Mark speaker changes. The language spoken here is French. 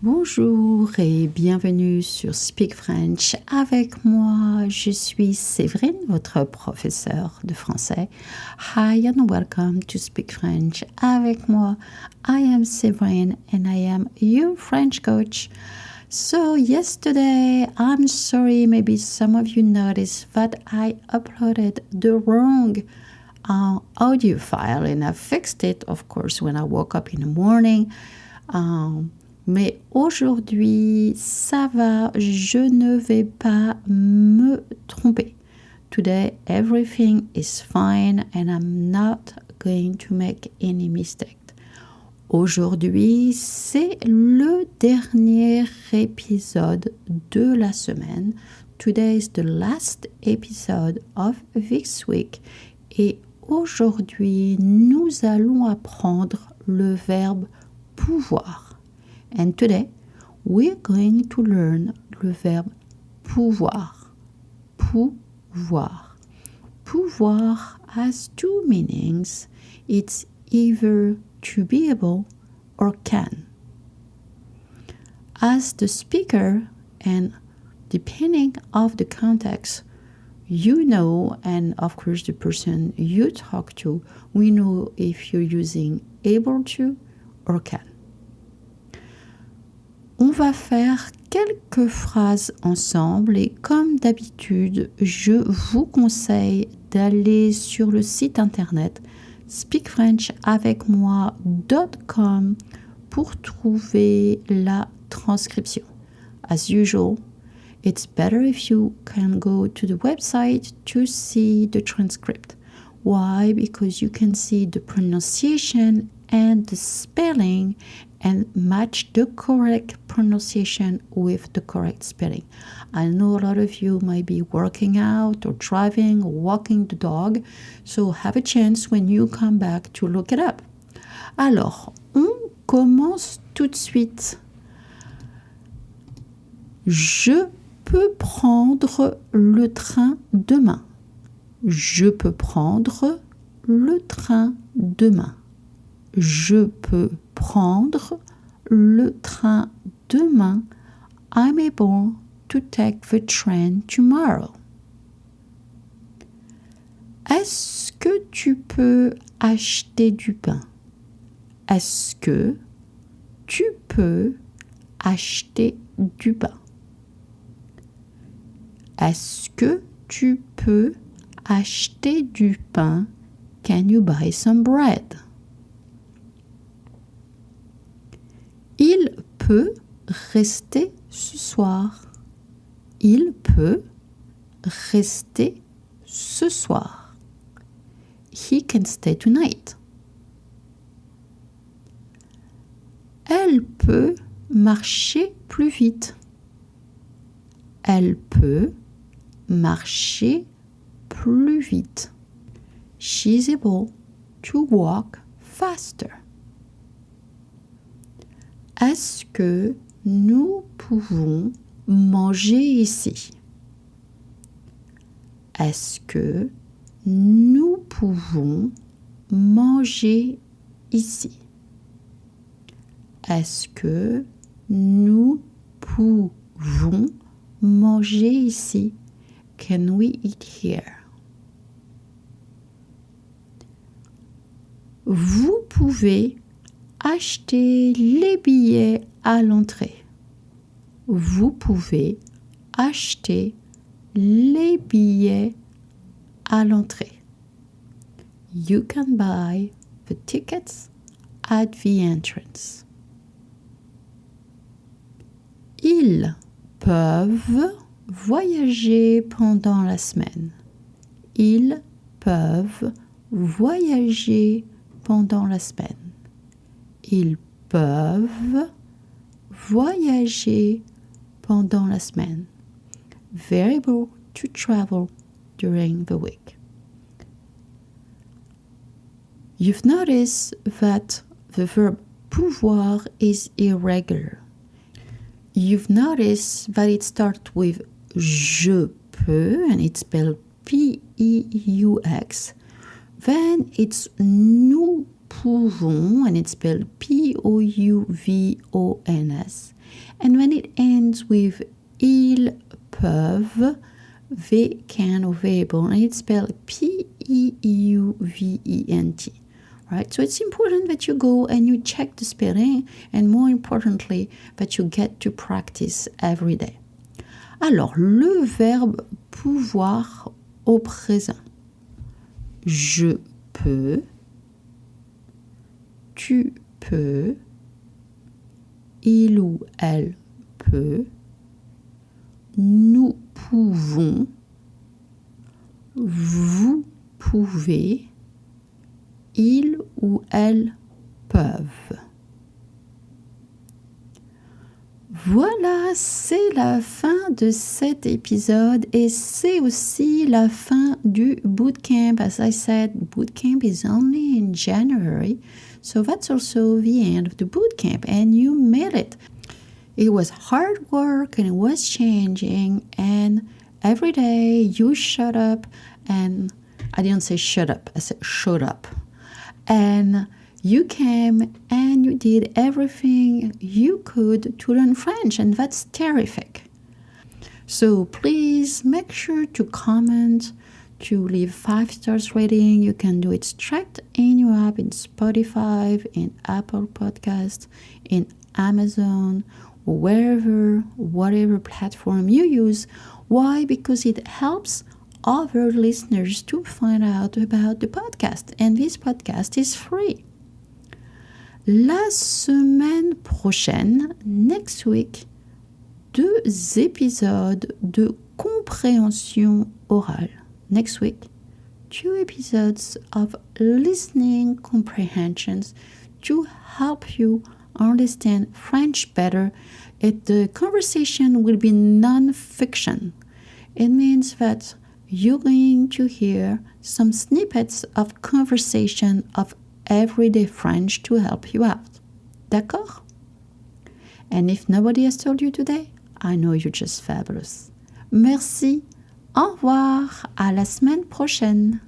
Speaker 1: Bonjour et bienvenue sur Speak French avec moi. Je suis Séverine, votre professeure de français. Hi and welcome to Speak French avec moi. I am Séverine and I am your French coach. So yesterday, I'm sorry, maybe some of you noticed that I uploaded the wrong audio file and I fixed it, of course, when I woke up in the morning. Mais aujourd'hui, ça va, je ne vais pas me tromper. Today, everything is fine and I'm not going to make any mistake. Aujourd'hui, c'est le dernier épisode de la semaine. Today is the last episode of this week. Et aujourd'hui, nous allons apprendre le verbe pouvoir. And today, we're going to learn le verbe pouvoir. Pouvoir. Pouvoir has two meanings. It's either to be able or can. As the speaker, and depending of the context, you know, and of course the person you talk to, we know if you're using able to or can. On va faire quelques phrases ensemble et comme d'habitude, je vous conseille d'aller sur le site internet speakfrenchavecmoi.com pour trouver la transcription. As usual, it's better if you can go to the website to see the transcript. Why? Because you can see the pronunciation and the spelling and match the correct pronunciation with the correct spelling. I know a lot of you might be working out or driving or walking the dog, so have a chance when you come back to look it up. Alors, on commence tout de suite. Je peux prendre le train demain. Je peux prendre le train demain. Je peux prendre le train demain. I'm able to take the train tomorrow. Est-ce que tu peux acheter du pain? Est-ce que tu peux acheter du pain? Est-ce que tu peux acheter du pain? Can you buy some bread? Il peut rester ce soir. Il peut rester ce soir. He can stay tonight. Elle peut marcher plus vite. Elle peut marcher plus vite. She's able to walk faster. Est-ce que nous pouvons manger ici? Est-ce que nous pouvons manger ici? Est-ce que nous pouvons manger ici? Can we eat here? Vous pouvez acheter les billets à l'entrée. Vous pouvez acheter les billets à l'entrée. You can buy the tickets at the entrance. Ils peuvent voyager pendant la semaine. Ils peuvent voyager pendant la semaine. Ils peuvent voyager pendant la semaine. They're able to travel during the week. You've noticed that the verb pouvoir is irregular. You've noticed that it starts with je peux and it's spelled P-E-U-X. Then it's nous pouvons, and it's spelled P-O-U-V-O-N-S. And when it ends with ils peuvent, they can or they able, and it's spelled P-E-U-V-E-N-T. Right? So it's important that you go and you check the spelling, and more importantly, that you get to practice every day. Alors, le verbe pouvoir au présent. Je peux, tu peux, il ou elle peut, nous pouvons, vous pouvez, ils ou elles peuvent. Voilà, c'est la fin de cet épisode et c'est aussi la fin du bootcamp. As I said, bootcamp is only in January, so that's also the end of the bootcamp, and you made it. It was hard work and it was changing, and every day you showed up, and I didn't say shut up, I said showed up. And you came and you did everything you could to learn French, and that's terrific. So please make sure to comment, to leave 5 stars rating. You can do it straight in your app, in Spotify, in Apple Podcasts, in Amazon, or whatever platform you use. Why? Because it helps other listeners to find out about the podcast, and this podcast is free. La semaine prochaine, next week, 2 épisodes de compréhension orale. Next week, 2 episodes of listening comprehensions to help you understand French better. The conversation will be non-fiction. It means that you're going to hear some snippets of conversation of everyday French to help you out. D'accord? And if nobody has told you today, I know you're just fabulous. Merci. Au revoir. À la semaine prochaine.